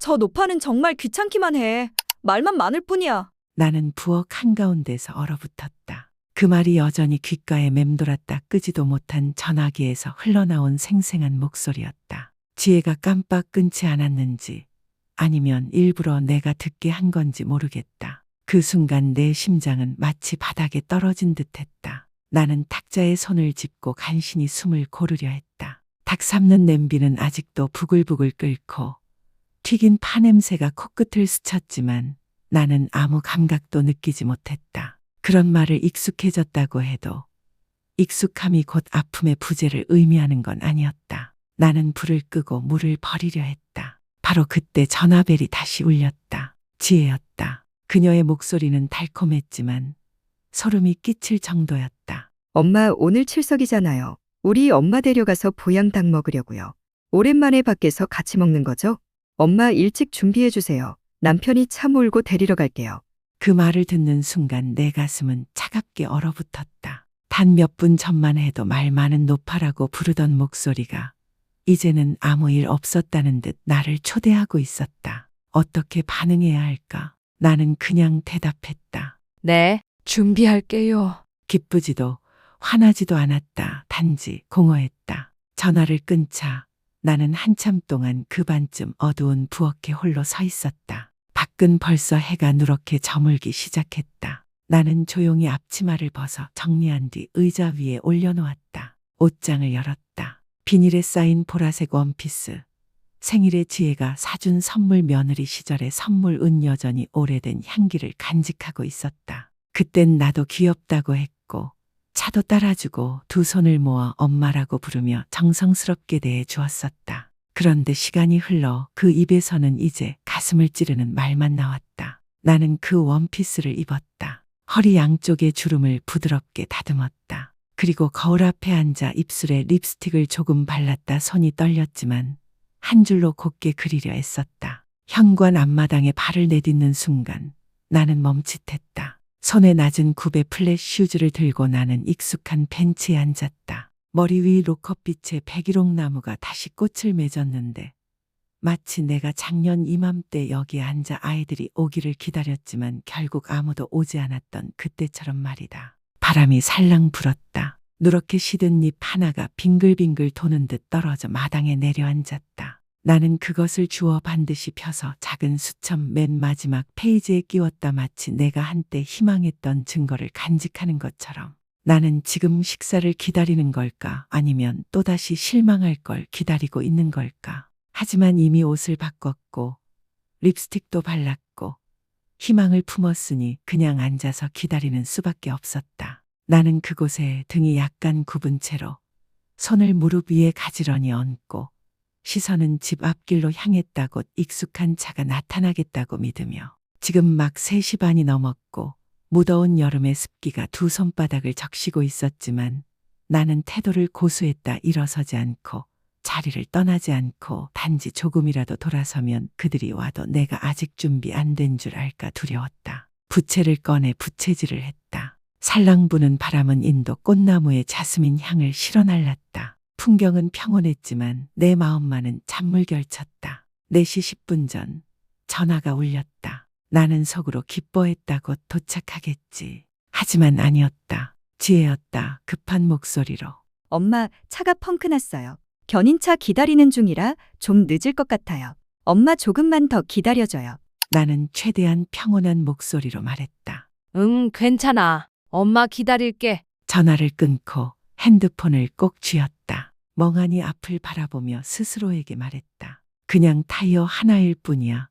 저 노파는 정말 귀찮기만 해. 말만 많을 뿐이야. 나는 부엌 한가운데서 얼어붙었다. 그 말이 여전히 귓가에 맴돌았다 끄지도 못한 전화기에서 흘러나온 생생한 목소리였다. 지혜가 깜빡 끊지 않았는지 아니면 일부러 내가 듣게 한 건지 모르겠다. 그 순간 내 심장은 마치 바닥에 떨어진 듯했다. 나는 탁자에 손을 짚고 간신히 숨을 고르려 했다. 닭 삶는 냄비는 아직도 부글부글 끓고 튀긴 파 냄새가 코끝을 스쳤지만 나는 아무 감각도 느끼지 못했다. 그런 말을 익숙해졌다고 해도 익숙함이 곧 아픔의 부재를 의미하는 건 아니었다. 나는 불을 끄고 물을 버리려 했다. 바로 그때 전화벨이 다시 울렸다. 지혜였다. 그녀의 목소리는 달콤했지만 소름이 끼칠 정도였다. 엄마 오늘 출석이잖아요. 우리 엄마 데려가서 보양닭 먹으려고요. 오랜만에 밖에서 같이 먹는 거죠? 엄마 일찍 준비해 주세요. 남편이 차 몰고 데리러 갈게요. 그 말을 듣는 순간 내 가슴은 차갑게 얼어붙었다. 단 몇 분 전만 해도 말 많은 노파라고 부르던 목소리가 이제는 아무 일 없었다는 듯 나를 초대하고 있었다. 어떻게 반응해야 할까? 나는 그냥 대답했다. 네, 준비할게요. 기쁘지도 화나지도 않았다. 단지 공허했다. 전화를 끊자 나는 한참 동안 그 반쯤 어두운 부엌에 홀로 서 있었다. 밖은 벌써 해가 누렇게 저물기 시작했다. 나는 조용히 앞치마를 벗어 정리한 뒤 의자 위에 올려놓았다. 옷장을 열었다. 비닐에 쌓인 보라색 원피스. 생일에 지혜가 사준 선물 며느리 시절의 선물은 여전히 오래된 향기를 간직하고 있었다. 그땐 나도 귀엽다고 했고 차도 따라주고 두 손을 모아 엄마라고 부르며 정성스럽게 대해 주었었다. 그런데 시간이 흘러 그 입에서는 이제 가슴을 찌르는 말만 나왔다. 나는 그 원피스를 입었다. 허리 양쪽의 주름을 부드럽게 다듬었다. 그리고 거울 앞에 앉아 입술에 립스틱을 조금 발랐다. 손이 떨렸지만 한 줄로 곱게 그리려 애썼다. 현관 앞마당에 발을 내딛는 순간 나는 멈칫했다. 손에 낮은 굽의 플랫 슈즈를 들고 나는 익숙한 벤치에 앉았다. 머리 위 로컷빛의 백일홍 나무가 다시 꽃을 맺었는데 마치 내가 작년 이맘때 여기에 앉아 아이들이 오기를 기다렸지만 결국 아무도 오지 않았던 그때처럼 말이다. 바람이 살랑 불었다. 누렇게 시든 잎 하나가 빙글빙글 도는 듯 떨어져 마당에 내려앉았다. 나는 그것을 주워 반드시 펴서 작은 수첩 맨 마지막 페이지에 끼웠다. 마치 내가 한때 희망했던 증거를 간직하는 것처럼. 나는 지금 식사를 기다리는 걸까? 아니면 또다시 실망할 걸 기다리고 있는 걸까? 하지만 이미 옷을 바꿨고 립스틱도 발랐고 희망을 품었으니 그냥 앉아서 기다리는 수밖에 없었다. 나는 그곳에 등이 약간 굽은 채로 손을 무릎 위에 가지런히 얹고 시선은 집 앞길로 향했다. 곧 익숙한 차가 나타나겠다고 믿으며 지금 막 3시 반이 넘었고 무더운 여름의 습기가 두 손바닥을 적시고 있었지만 나는 태도를 고수했다. 일어서지 않고 자리를 떠나지 않고 단지 조금이라도 돌아서면 그들이 와도 내가 아직 준비 안 된 줄 알까 두려웠다. 부채를 꺼내 부채질을 했다. 살랑 부는 바람은 인도 꽃나무에 자스민 향을 실어날랐다. 풍경은 평온했지만 내 마음만은 찬물결쳤다. 4시 10분 전 전화가 울렸다. 나는 속으로 기뻐했다. 곧 도착하겠지. 하지만 아니었다. 지혜였다. 급한 목소리로. 엄마 차가 펑크 났어요. 견인차 기다리는 중이라 좀 늦을 것 같아요. 엄마 조금만 더 기다려줘요. 나는 최대한 평온한 목소리로 말했다. 응, 괜찮아. 엄마 기다릴게. 전화를 끊고 핸드폰을 꼭 쥐었다. 멍하니 앞을 바라보며 스스로에게 말했다. 그냥 타이어 하나일 뿐이야.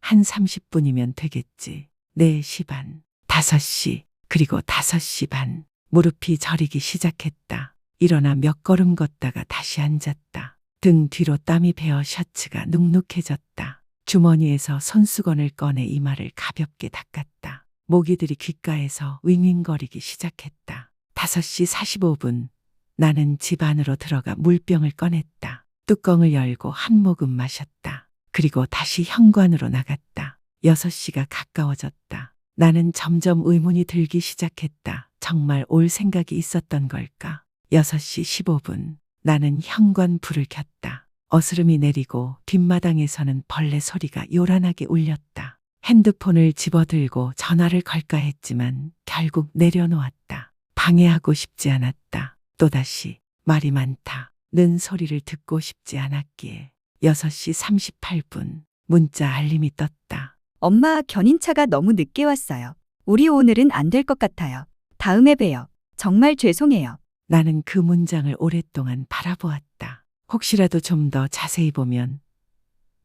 한 30분이면 되겠지. 4시 반, 5시, 그리고 5시 반. 무릎이 저리기 시작했다. 일어나 몇 걸음 걷다가 다시 앉았다. 등 뒤로 땀이 배어 셔츠가 눅눅해졌다. 주머니에서 손수건을 꺼내 이마를 가볍게 닦았다. 모기들이 귓가에서 윙윙거리기 시작했다. 5시 45분. 나는 집 안으로 들어가 물병을 꺼냈다. 뚜껑을 열고 한 모금 마셨다. 그리고 다시 현관으로 나갔다. 6시가 가까워졌다. 나는 점점 의문이 들기 시작했다. 정말 올 생각이 있었던 걸까? 6시 15분. 나는 현관 불을 켰다. 어스름이 내리고 뒷마당에서는 벌레 소리가 요란하게 울렸다. 핸드폰을 집어들고 전화를 걸까 했지만 결국 내려놓았다. 방해하고 싶지 않았다. 또다시 말이 많다. 는 소리를 듣고 싶지 않았기에 6시 38분 문자 알림이 떴다. 엄마, 견인차가 너무 늦게 왔어요. 우리 오늘은 안 될 것 같아요. 다음에 봬요. 정말 죄송해요. 나는 그 문장을 오랫동안 바라보았다. 혹시라도 좀 더 자세히 보면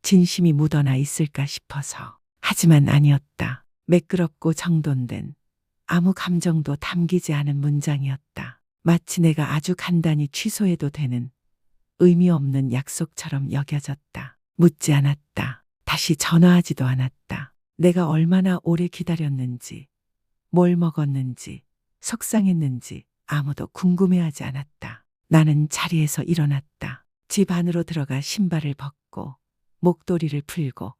진심이 묻어나 있을까 싶어서. 하지만 아니었다. 매끄럽고 정돈된 아무 감정도 담기지 않은 문장이었다. 마치 내가 아주 간단히 취소해도 되는 의미 없는 약속처럼 여겨졌다. 묻지 않았다. 다시 전화하지도 않았다. 내가 얼마나 오래 기다렸는지, 뭘 먹었는지, 속상했는지 아무도 궁금해하지 않았다. 나는 자리에서 일어났다. 집 안으로 들어가 신발을 벗고 목도리를 풀고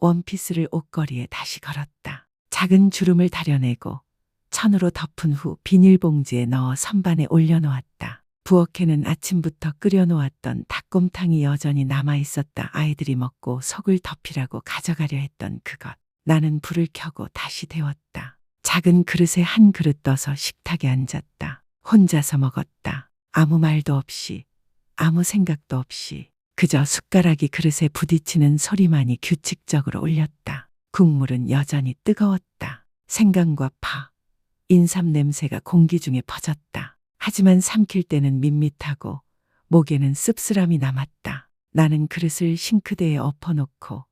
원피스를 옷걸이에 다시 걸었다. 작은 주름을 다려내고 천으로 덮은 후 비닐봉지에 넣어 선반에 올려놓았다. 부엌에는 아침부터 끓여놓았던 닭곰탕이 여전히 남아있었다. 아이들이 먹고 속을 덮이라고 가져가려 했던 그것. 나는 불을 켜고 다시 데웠다. 작은 그릇에 한 그릇 떠서 식탁에 앉았다. 혼자서 먹었다. 아무 말도 없이, 아무 생각도 없이 그저 숟가락이 그릇에 부딪히는 소리만이 규칙적으로 울렸다. 국물은 여전히 뜨거웠다. 생강과 파, 인삼 냄새가 공기 중에 퍼졌다. 하지만 삼킬 때는 밋밋하고 목에는 씁쓸함이 남았다. 나는 그릇을 싱크대에 엎어놓고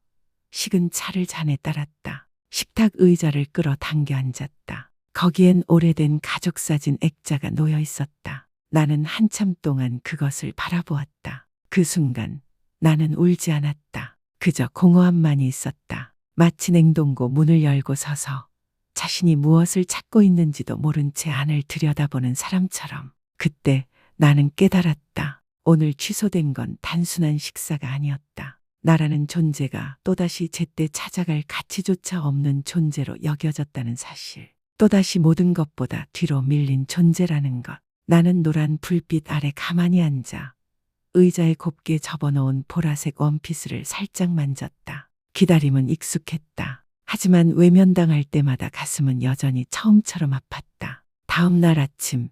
식은 차를 잔에 따랐다. 식탁 의자를 끌어당겨 앉았다. 거기엔 오래된 가족사진 액자가 놓여 있었다. 나는 한참 동안 그것을 바라보았다. 그 순간 나는 울지 않았다. 그저 공허함만이 있었다. 마치 냉동고 문을 열고 서서 자신이 무엇을 찾고 있는지도 모른 채 안을 들여다보는 사람처럼. 그때 나는 깨달았다. 오늘 취소된 건 단순한 식사가 아니었다. 나라는 존재가 또다시 제때 찾아갈 가치조차 없는 존재로 여겨졌다는 사실. 또다시 모든 것보다 뒤로 밀린 존재라는 것. 나는 노란 불빛 아래 가만히 앉아 의자에 곱게 접어놓은 보라색 원피스를 살짝 만졌다. 기다림은 익숙했다. 하지만 외면당할 때마다 가슴은 여전히 처음처럼 아팠다. 다음 날 아침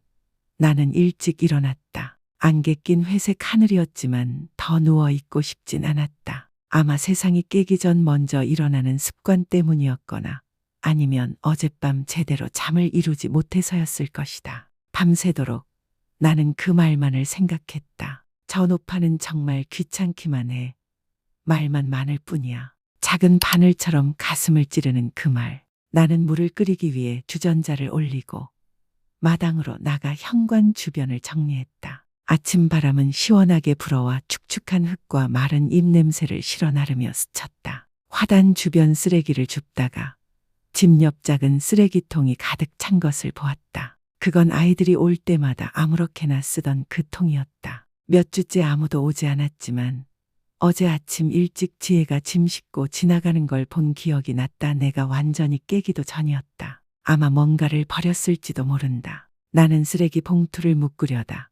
나는 일찍 일어났다. 안개 낀 회색 하늘이었지만 더 누워있고 싶진 않았다. 아마 세상이 깨기 전 먼저 일어나는 습관 때문이었거나 아니면 어젯밤 제대로 잠을 이루지 못해서였을 것이다. 밤새도록 나는 그 말만을 생각했다. 저 노파는 정말 귀찮기만 해. 말만 많을 뿐이야. 작은 바늘처럼 가슴을 찌르는 그 말. 나는 물을 끓이기 위해 주전자를 올리고 마당으로 나가 현관 주변을 정리했다. 아침 바람은 시원하게 불어와 축축한 흙과 마른 잎 냄새를 실어 나르며 스쳤다. 화단 주변 쓰레기를 줍다가 집 옆 작은 쓰레기통이 가득 찬 것을 보았다. 그건 아이들이 올 때마다 아무렇게나 쓰던 그 통이었다. 몇 주째 아무도 오지 않았지만 어제 아침 일찍 지혜가 짐 싣고 지나가는 걸 본 기억이 났다. 내가 완전히 깨기도 전이었다. 아마 뭔가를 버렸을지도 모른다. 나는 쓰레기 봉투를 묶으려다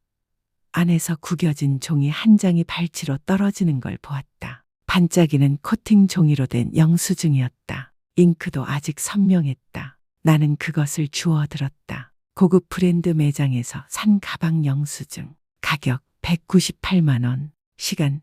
안에서 구겨진 종이 한 장이 발치로 떨어지는 걸 보았다. 반짝이는 코팅 종이로 된 영수증이었다. 잉크도 아직 선명했다. 나는 그것을 주워 들었다. 고급 브랜드 매장에서 산 가방 영수증. 가격 198만 원. 시간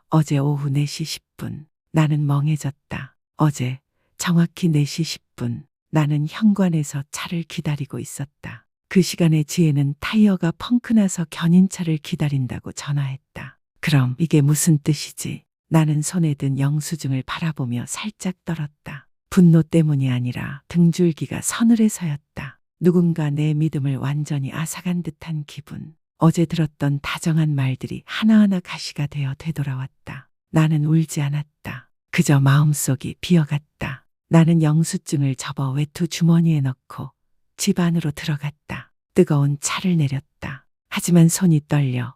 어제 오후 4시 10분. 나는 멍해졌다. 어제 정확히 4시 10분. 나는 현관에서 차를 기다리고 있었다. 그 시간에 지혜는 타이어가 펑크나서 견인차를 기다린다고 전화했다. 그럼 이게 무슨 뜻이지? 나는 손에 든 영수증을 바라보며 살짝 떨었다. 분노 때문이 아니라 등줄기가 서늘해서였다. 누군가 내 믿음을 완전히 앗아간 듯한 기분. 어제 들었던 다정한 말들이 하나하나 가시가 되어 되돌아왔다. 나는 울지 않았다. 그저 마음속이 비어갔다. 나는 영수증을 접어 외투 주머니에 넣고 집 안으로 들어갔다. 뜨거운 차를 내렸다. 하지만 손이 떨려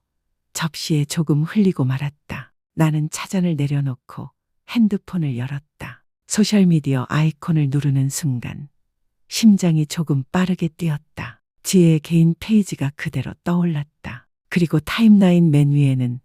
접시에 조금 흘리고 말았다. 나는 차잔을 내려놓고 핸드폰을 열었다. 소셜미디어 아이콘을 누르는 순간 심장이 조금 빠르게 뛰었다. 지혜의 개인 페이지가 그대로 떠올랐다. 그리고 타임라인 맨 위에는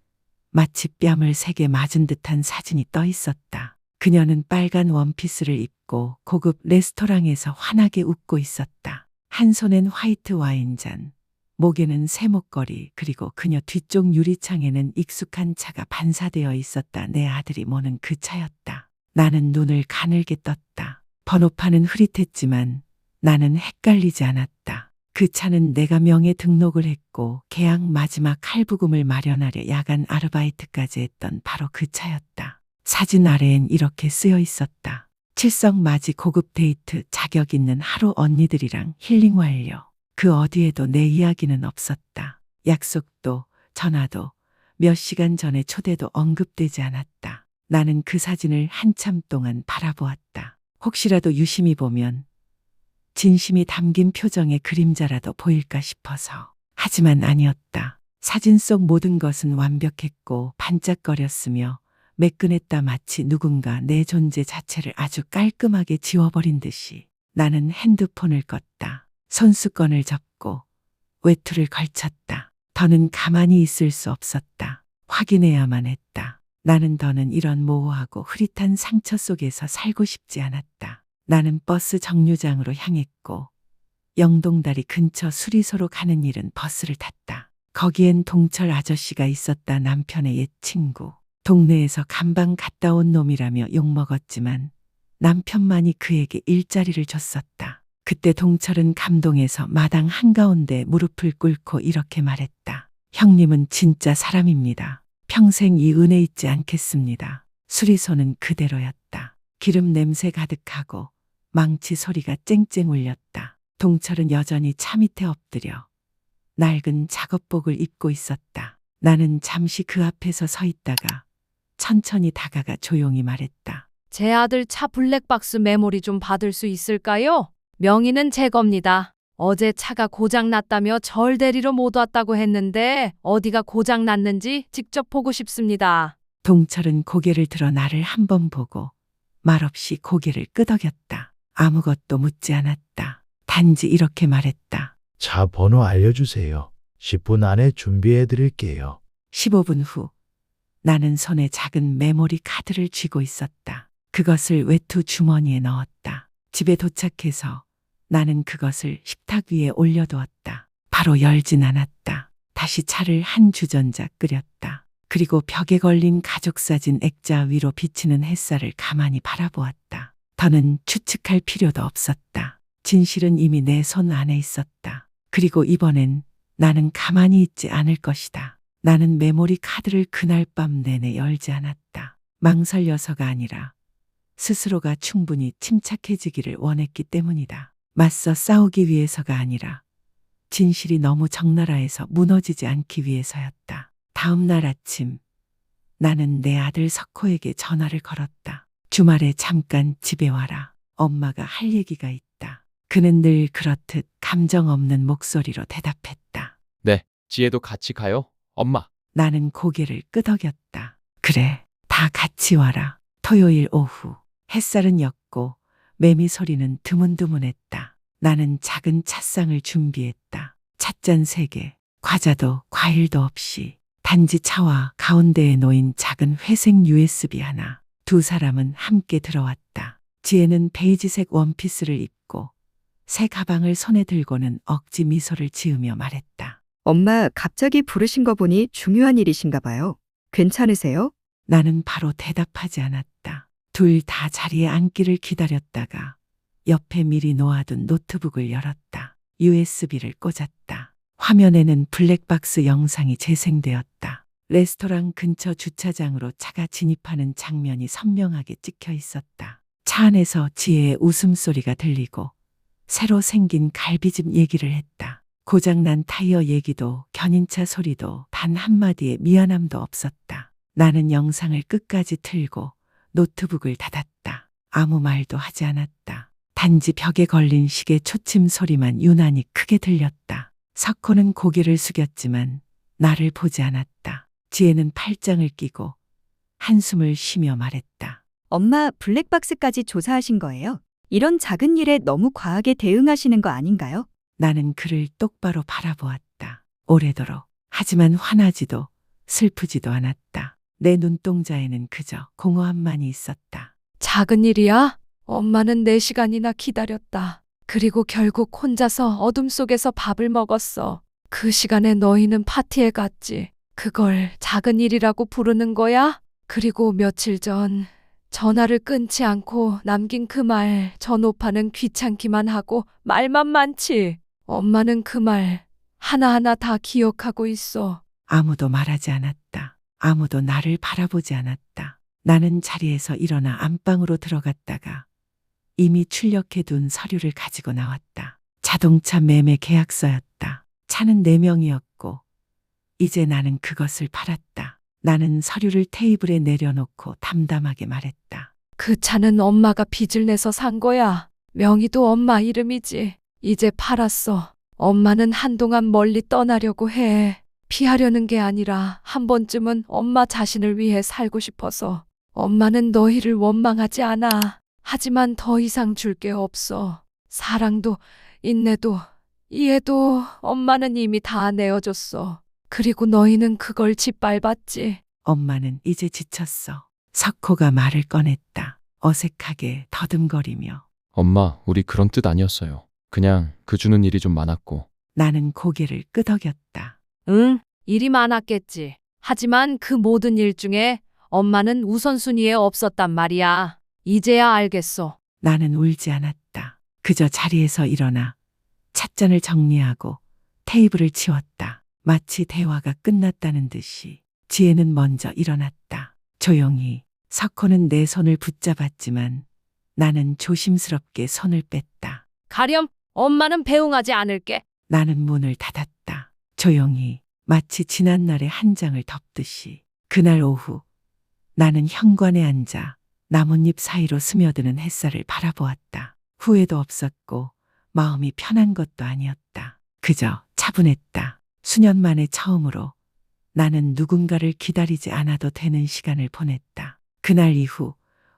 마치 뺨을 세게 맞은 듯한 사진이 떠 있었다. 그녀는 빨간 원피스를 입고 고급 레스토랑에서 환하게 웃고 있었다. 한 손엔 화이트 와인잔, 목에는 새 목걸이, 그리고 그녀 뒤쪽 유리창에는 익숙한 차가 반사되어 있었다. 내 아들이 모는 그 차였다. 나는 눈을 가늘게 떴다. 번호판은 흐릿했지만 나는 헷갈리지 않았다. 그 차는 내가 명의 등록을 했고 계약 마지막 할부금을 마련하려 야간 아르바이트까지 했던 바로 그 차였다. 사진 아래엔 이렇게 쓰여 있었다. 칠성 맞이 고급 데이트, 자격 있는 하루 언니들이랑 힐링 완료. 그 어디에도 내 이야기는 없었다. 약속도 전화도 몇 시간 전에 초대도 언급되지 않았다. 나는 그 사진을 한참 동안 바라보았다. 혹시라도 유심히 보면 진심이 담긴 표정의 그림자라도 보일까 싶어서. 하지만 아니었다. 사진 속 모든 것은 완벽했고 반짝거렸으며 매끈했다. 마치 누군가 내 존재 자체를 아주 깔끔하게 지워버린 듯이. 나는 핸드폰을 껐다. 손수건을 접고 외투를 걸쳤다. 더는 가만히 있을 수 없었다. 확인해야만 했다. 나는 더는 이런 모호하고 흐릿한 상처 속에서 살고 싶지 않았다. 나는 버스 정류장으로 향했고 영동다리 근처 수리소로 가는 일은 버스를 탔다. 거기엔 동철 아저씨가 있었다. 남편의 옛 친구. 동네에서 간방 갔다 온 놈이라며 욕먹었지만 남편만이 그에게 일자리를 줬었다. 그때 동철은 감동해서 마당 한가운데 무릎을 꿇고 이렇게 말했다. 형님은 진짜 사람입니다. 평생 이 은혜 잊지 않겠습니다. 수리소는 그대로였다. 기름 냄새 가득하고 망치 소리가 쨍쨍 울렸다. 동철은 여전히 차 밑에 엎드려 낡은 작업복을 입고 있었다. 나는 잠시 그 앞에서 서 있다가 천천히 다가가 조용히 말했다. 제 아들 차 블랙박스 메모리 좀 받을 수 있을까요? 명의는 제 겁니다. 어제 차가 고장 났다며 절 데리러 못 왔다고 했는데 어디가 고장 났는지 직접 보고 싶습니다. 동철은 고개를 들어 나를 한 번 보고 말없이 고개를 끄덕였다. 아무것도 묻지 않았다. 단지 이렇게 말했다. 차 번호 알려주세요. 10분 안에 준비해 드릴게요. 15분 후 나는 손에 작은 메모리 카드를 쥐고 있었다. 그것을 외투 주머니에 넣었다. 집에 도착해서 나는 그것을 식탁 위에 올려두었다. 바로 열진 않았다. 다시 차를 한 주전자 끓였다. 그리고 벽에 걸린 가족사진 액자 위로 비치는 햇살을 가만히 바라보았다. 더는 추측할 필요도 없었다. 진실은 이미 내 손 안에 있었다. 그리고 이번엔 나는 가만히 있지 않을 것이다. 나는 메모리 카드를 그날 밤 내내 열지 않았다. 망설여서가 아니라 스스로가 충분히 침착해지기를 원했기 때문이다. 맞서 싸우기 위해서가 아니라 진실이 너무 적나라해서 무너지지 않기 위해서였다. 다음 날 아침 나는 내 아들 석호에게 전화를 걸었다. 주말에 잠깐 집에 와라. 엄마가 할 얘기가 있다. 그는 늘 그렇듯 감정 없는 목소리로 대답했다. 네, 지혜도 같이 가요, 엄마. 나는 고개를 끄덕였다. 그래, 다 같이 와라. 토요일 오후 햇살은 였고 매미 소리는 드문드문했다. 나는 작은 찻상을 준비했다. 찻잔 3개, 과자도 과일도 없이 단지 차와 가운데에 놓인 작은 회색 USB 하나. 두 사람은 함께 들어왔다. 지혜는 베이지색 원피스를 입고 새 가방을 손에 들고는 억지 미소를 지으며 말했다. 엄마 갑자기 부르신 거 보니 중요한 일이신가 봐요. 괜찮으세요? 나는 바로 대답하지 않았다. 둘 다 자리에 앉기를 기다렸다가 옆에 미리 놓아둔 노트북을 열었다. USB를 꽂았다. 화면에는 블랙박스 영상이 재생되었다. 레스토랑 근처 주차장으로 차가 진입하는 장면이 선명하게 찍혀 있었다. 차 안에서 지혜의 웃음소리가 들리고 새로 생긴 갈비집 얘기를 했다. 고장난 타이어 얘기도 견인차 소리도 단 한마디의 미안함도 없었다. 나는 영상을 끝까지 틀고 노트북을 닫았다. 아무 말도 하지 않았다. 단지 벽에 걸린 시계 초침 소리만 유난히 크게 들렸다. 석호는 고개를 숙였지만 나를 보지 않았다. 지혜는 팔짱을 끼고 한숨을 쉬며 말했다. 엄마 블랙박스까지 조사하신 거예요? 이런 작은 일에 너무 과하게 대응하시는 거 아닌가요? 나는 그를 똑바로 바라보았다. 오래도록. 하지만 화나지도 슬프지도 않았다. 내 눈동자에는 그저 공허함만이 있었다. 작은 일이야? 엄마는 4시간이나 기다렸다. 그리고 결국 혼자서 어둠 속에서 밥을 먹었어. 그 시간에 너희는 파티에 갔지. 그걸 작은 일이라고 부르는 거야? 그리고 며칠 전 전화를 끊지 않고 남긴 그 말, 전 오빠는 귀찮기만 하고 말만 많지. 엄마는 그 말 하나하나 다 기억하고 있어. 아무도 말하지 않았다. 아무도 나를 바라보지 않았다. 나는 자리에서 일어나 안방으로 들어갔다가 이미 출력해둔 서류를 가지고 나왔다. 자동차 매매 계약서였다. 차는 4명이었고 이제 나는 그것을 팔았다. 나는 서류를 테이블에 내려놓고 담담하게 말했다. 그 차는 엄마가 빚을 내서 산 거야. 명의도 엄마 이름이지. 이제 팔았어. 엄마는 한동안 멀리 떠나려고 해. 피하려는 게 아니라 한 번쯤은 엄마 자신을 위해 살고 싶어서. 엄마는 너희를 원망하지 않아. 하지만 더 이상 줄 게 없어. 사랑도, 인내도, 이해도 엄마는 이미 다 내어줬어. 그리고 너희는 그걸 짓밟았지. 엄마는 이제 지쳤어. 석호가 말을 꺼냈다. 어색하게 더듬거리며. 엄마, 우리 그런 뜻 아니었어요. 그냥 그 주는 일이 좀 많았고. 나는 고개를 끄덕였다. 응, 일이 많았겠지. 하지만 그 모든 일 중에 엄마는 우선순위에 없었단 말이야. 이제야 알겠어. 나는 울지 않았다. 그저 자리에서 일어나 찻잔을 정리하고 테이블을 치웠다. 마치 대화가 끝났다는 듯이 지혜는 먼저 일어났다. 조용히. 석호는 내 손을 붙잡았지만 나는 조심스럽게 손을 뺐다. 가렴, 엄마는 배웅하지 않을게. 나는 문을 닫았다. 조용히. 마치 지난날의 한 장을 덮듯이. 그날 오후 나는 현관에 앉아 나뭇잎 사이로 스며드는 햇살을 바라보았다. 후회도 없었고 마음이 편한 것도 아니었다. 그저 차분했다. 수년 만에 처음으로 나는 누군가를 기다리지 않아도 되는 시간을 보냈다. 그날 이후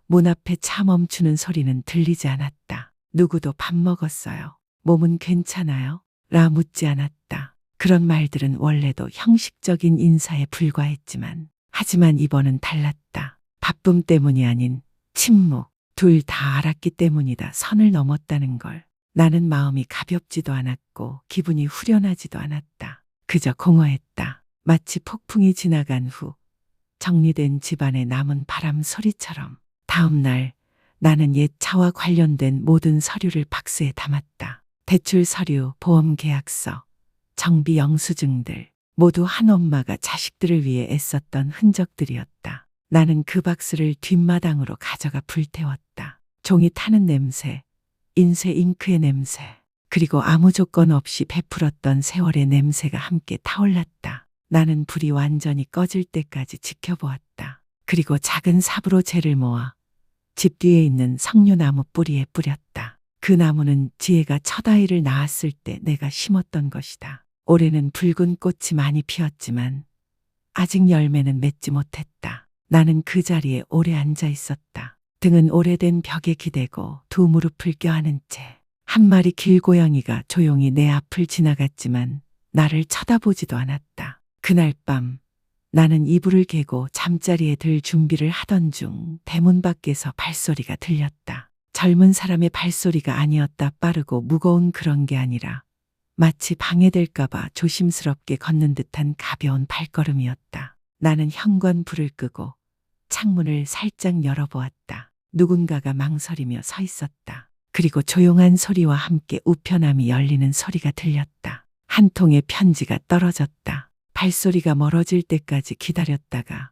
문 앞에 차 멈추는 소리는 들리지 않았다. 누구도 밥 먹었어요. 몸은 괜찮아요? 라 묻지 않았다. 그런 말들은 원래도 형식적인 인사에 불과했지만 하지만 이번은 달랐다. 바쁨 때문이 아닌 침묵. 둘 다 알았기 때문이다. 선을 넘었다는 걸. 나는 마음이 가볍지도 않았고 기분이 후련하지도 않았다. 그저 공허했다. 마치 폭풍이 지나간 후 정리된 집안에 남은 바람 소리처럼. 다음 날 나는 옛 차와 관련된 모든 서류를 박스에 담았다. 대출 서류, 보험 계약서, 정비 영수증들 모두 한 엄마가 자식들을 위해 애썼던 흔적들이었다. 나는 그 박스를 뒷마당으로 가져가 불태웠다. 종이 타는 냄새, 인쇄 잉크의 냄새, 그리고 아무 조건 없이 베풀었던 세월의 냄새가 함께 타올랐다. 나는 불이 완전히 꺼질 때까지 지켜보았다. 그리고 작은 삽으로 재를 모아 집 뒤에 있는 석류나무 뿌리에 뿌렸다. 그 나무는 지혜가 첫 아이를 낳았을 때 내가 심었던 것이다. 올해는 붉은 꽃이 많이 피었지만 아직 열매는 맺지 못했다. 나는 그 자리에 오래 앉아 있었다. 등은 오래된 벽에 기대고 두 무릎을 껴안은 채 한 마리 길고양이가 조용히 내 앞을 지나갔지만 나를 쳐다보지도 않았다. 그날 밤 나는 이불을 개고 잠자리에 들 준비를 하던 중 대문 밖에서 발소리가 들렸다. 젊은 사람의 발소리가 아니었다. 빠르고 무거운 그런 게 아니라 마치 방해될까봐 조심스럽게 걷는 듯한 가벼운 발걸음이었다. 나는 현관 불을 끄고 창문을 살짝 열어보았다. 누군가가 망설이며 서 있었다. 그리고 조용한 소리와 함께 우편함이 열리는 소리가 들렸다. 한 통의 편지가 떨어졌다. 발소리가 멀어질 때까지 기다렸다가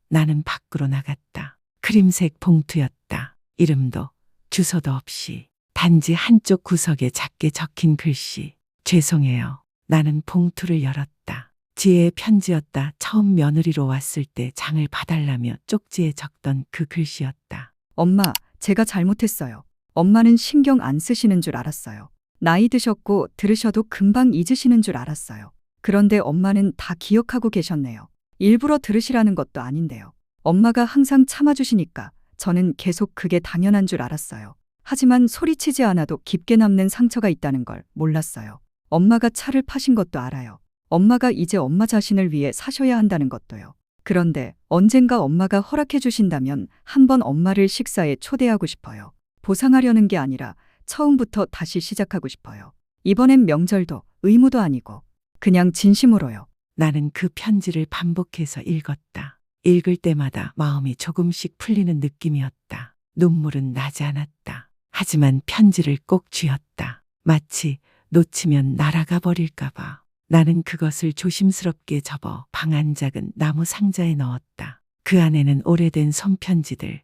나는 밖으로 나갔다. 크림색 봉투였다. 이름도 주소도 없이 단지 한쪽 구석에 작게 적힌 글씨. 죄송해요. 나는 봉투를 열었다. 지혜의 편지였다. 처음 며느리로 왔을 때 장을 봐달라며 쪽지에 적던 그 글씨였다. 엄마, 제가 잘못했어요. 엄마는 신경 안 쓰시는 줄 알았어요. 나이 드셨고 들으셔도 금방 잊으시는 줄 알았어요. 그런데 엄마는 다 기억하고 계셨네요. 일부러 들으시라는 것도 아닌데요. 엄마가 항상 참아주시니까 저는 계속 그게 당연한 줄 알았어요. 하지만 소리치지 않아도 깊게 남는 상처가 있다는 걸 몰랐어요. 엄마가 차를 파신 것도 알아요. 엄마가 이제 엄마 자신을 위해 사셔야 한다는 것도요. 그런데 언젠가 엄마가 허락해 주신다면 한번 엄마를 식사에 초대하고 싶어요. 보상하려는 게 아니라 처음부터 다시 시작하고 싶어요. 이번엔 명절도 의무도 아니고 그냥 진심으로요. 나는 그 편지를 반복해서 읽었다. 읽을 때마다 마음이 조금씩 풀리는 느낌이었다. 눈물은 나지 않았다. 하지만 편지를 꼭 쥐었다. 마치 놓치면 날아가 버릴까봐. 나는 그것을 조심스럽게 접어 방 안 작은 나무 상자에 넣었다. 그 안에는 오래된 손편지들,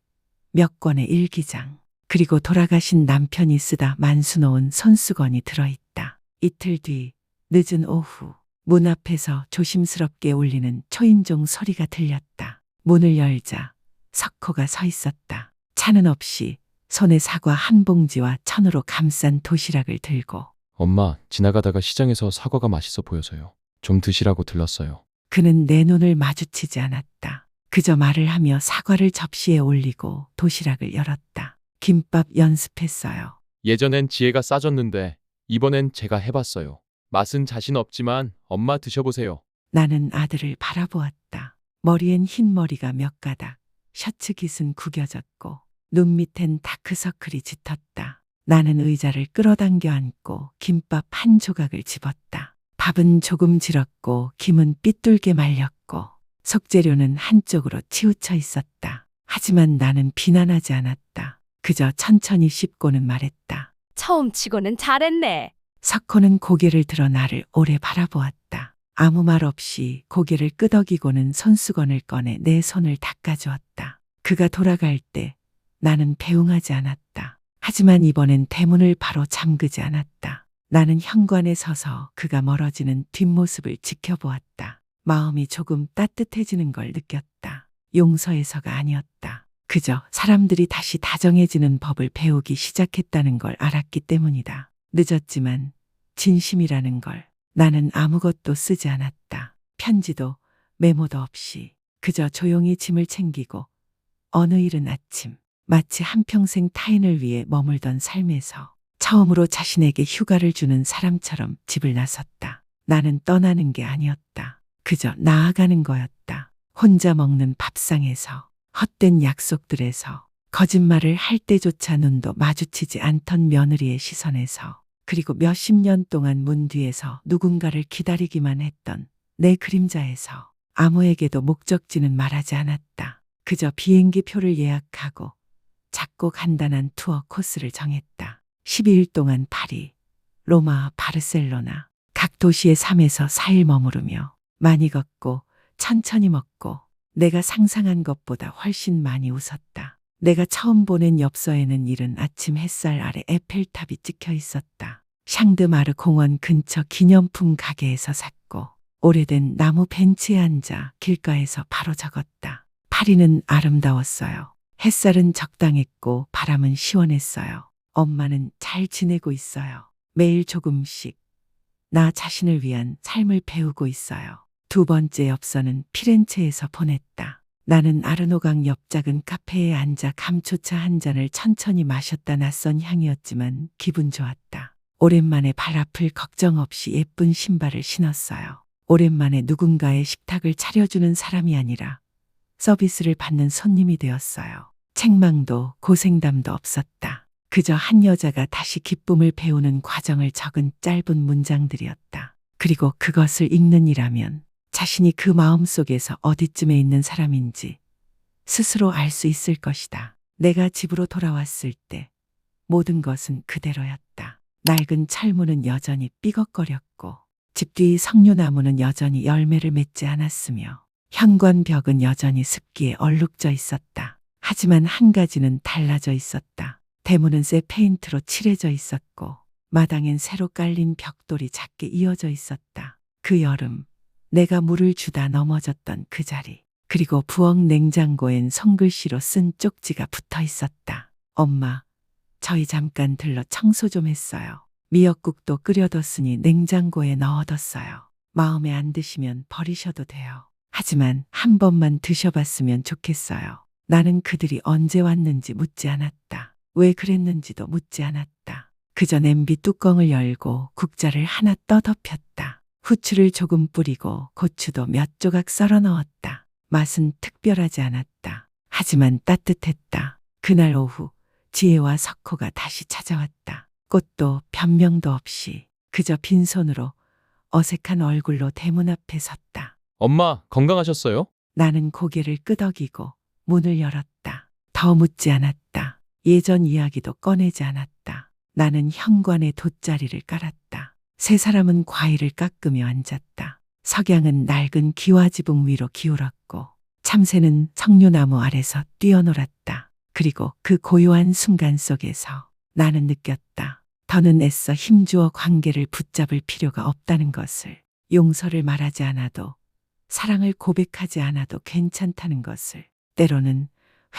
몇 권의 일기장, 그리고 돌아가신 남편이 쓰다 만수놓은 손수건이 들어있다. 이틀 뒤 늦은 오후 문 앞에서 조심스럽게 울리는 초인종 소리가 들렸다. 문을 열자 석호가 서 있었다. 차는 없이 손에 사과 한 봉지와 천으로 감싼 도시락을 들고. 엄마, 지나가다가 시장에서 사과가 맛있어 보여서요. 좀 드시라고 들렀어요. 그는 내 눈을 마주치지 않았다. 그저 말을 하며 사과를 접시에 올리고 도시락을 열었다. 김밥 연습했어요. 예전엔 지혜가 싸줬는데 이번엔 제가 해봤어요. 맛은 자신 없지만 엄마 드셔보세요. 나는 아들을 바라보았다. 머리엔 흰 머리가 몇 가닥, 셔츠 깃은 구겨졌고 눈 밑엔 다크서클이 짙었다. 나는 의자를 끌어당겨 앉고 김밥 한 조각을 집었다. 밥은 조금 질었고 김은 삐뚤게 말렸고 속재료는 한쪽으로 치우쳐 있었다. 하지만 나는 비난하지 않았다. 그저 천천히 씹고는 말했다. 처음 치고는 잘했네. 석호는 고개를 들어 나를 오래 바라보았다. 아무 말 없이 고개를 끄덕이고는 손수건을 꺼내 내 손을 닦아주었다. 그가 돌아갈 때 나는 배웅하지 않았다. 하지만 이번엔 대문을 바로 잠그지 않았다. 나는 현관에 서서 그가 멀어지는 뒷모습을 지켜보았다. 마음이 조금 따뜻해지는 걸 느꼈다. 용서해서가 아니었다. 그저 사람들이 다시 다정해지는 법을 배우기 시작했다는 걸 알았기 때문이다. 늦었지만 진심이라는 걸. 나는 아무것도 쓰지 않았다. 편지도 메모도 없이 그저 조용히 짐을 챙기고 어느 이른 아침 마치 한평생 타인을 위해 머물던 삶에서 처음으로 자신에게 휴가를 주는 사람처럼 집을 나섰다. 나는 떠나는 게 아니었다. 그저 나아가는 거였다. 혼자 먹는 밥상에서, 헛된 약속들에서, 거짓말을 할 때조차 눈도 마주치지 않던 며느리의 시선에서, 그리고 몇십 년 동안 문 뒤에서 누군가를 기다리기만 했던 내 그림자에서 아무에게도 목적지는 말하지 않았다. 그저 비행기 표를 예약하고 작고 간단한 투어 코스를 정했다. 12일 동안 파리, 로마, 바르셀로나 각 도시의 3에서 4일 머무르며 많이 걷고 천천히 먹고 내가 상상한 것보다 훨씬 많이 웃었다. 내가 처음 보낸 엽서에는 이른 아침 햇살 아래 에펠탑이 찍혀 있었다. 샹드마르 공원 근처 기념품 가게에서 샀고 오래된 나무 벤치에 앉아 길가에서 바로 적었다. 파리는 아름다웠어요. 햇살은 적당했고 바람은 시원했어요. 엄마는 잘 지내고 있어요. 매일 조금씩 나 자신을 위한 삶을 배우고 있어요. 두 번째 엽서는 피렌체에서 보냈다. 나는 아르노강 옆 작은 카페에 앉아 감초차 한 잔을 천천히 마셨다. 낯선 향이었지만 기분 좋았다. 오랜만에 발 아플 걱정 없이 예쁜 신발을 신었어요. 오랜만에 누군가의 식탁을 차려주는 사람이 아니라 서비스를 받는 손님이 되었어요. 책망도 고생담도 없었다. 그저 한 여자가 다시 기쁨을 배우는 과정을 적은 짧은 문장들이었다. 그리고 그것을 읽는 이라면 자신이 그 마음속에서 어디쯤에 있는 사람인지 스스로 알 수 있을 것이다. 내가 집으로 돌아왔을 때 모든 것은 그대로였다. 낡은 철문은 여전히 삐걱거렸고 집 뒤 석류나무는 여전히 열매를 맺지 않았으며 현관 벽은 여전히 습기에 얼룩져 있었다. 하지만 한 가지는 달라져 있었다. 대문은 새 페인트로 칠해져 있었고 마당엔 새로 깔린 벽돌이 작게 이어져 있었다. 그 여름 내가 물을 주다 넘어졌던 그 자리, 그리고 부엌 냉장고엔 손글씨로 쓴 쪽지가 붙어 있었다. 엄마, 저희 잠깐 들러 청소 좀 했어요. 미역국도 끓여뒀으니 냉장고에 넣어뒀어요. 마음에 안 드시면 버리셔도 돼요. 하지만 한 번만 드셔봤으면 좋겠어요. 나는 그들이 언제 왔는지 묻지 않았다. 왜 그랬는지도 묻지 않았다. 그저 냄비 뚜껑을 열고 국자를 하나 떠덮였다. 후추를 조금 뿌리고 고추도 몇 조각 썰어 넣었다. 맛은 특별하지 않았다. 하지만 따뜻했다. 그날 오후 지혜와 석호가 다시 찾아왔다. 꽃도 변명도 없이 그저 빈손으로 어색한 얼굴로 대문 앞에 섰다. 엄마, 건강하셨어요? 나는 고개를 끄덕이고 문을 열었다. 더 묻지 않았다. 예전 이야기도 꺼내지 않았다. 나는 현관에 돗자리를 깔았다. 세 사람은 과일을 깎으며 앉았다. 석양은 낡은 기와지붕 위로 기울었고 참새는 석류나무 아래서 뛰어놀았다. 그리고 그 고요한 순간 속에서 나는 느꼈다. 더는 애써 힘주어 관계를 붙잡을 필요가 없다는 것을. 용서를 말하지 않아도, 사랑을 고백하지 않아도 괜찮다는 것을. 때로는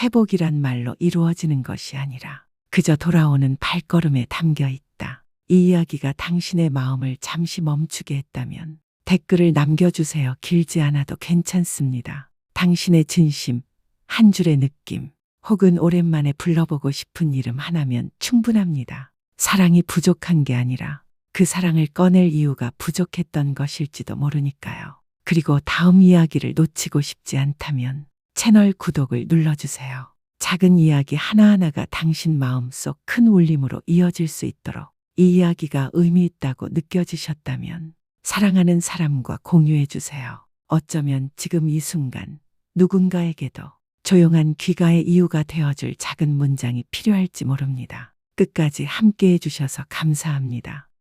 회복이란 말로 이루어지는 것이 아니라 그저 돌아오는 발걸음에 담겨 있다. 이 이야기가 당신의 마음을 잠시 멈추게 했다면 댓글을 남겨주세요. 길지 않아도 괜찮습니다. 당신의 진심, 한 줄의 느낌, 혹은 오랜만에 불러보고 싶은 이름 하나면 충분합니다. 사랑이 부족한 게 아니라 그 사랑을 꺼낼 이유가 부족했던 것일지도 모르니까요. 그리고 다음 이야기를 놓치고 싶지 않다면 채널 구독을 눌러주세요. 작은 이야기 하나하나가 당신 마음속 큰 울림으로 이어질 수 있도록 이 이야기가 의미 있다고 느껴지셨다면 사랑하는 사람과 공유해주세요. 어쩌면 지금 이 순간 누군가에게도 조용한 귀가의 이유가 되어줄 작은 문장이 필요할지 모릅니다. 끝까지 함께 해주셔서 감사합니다.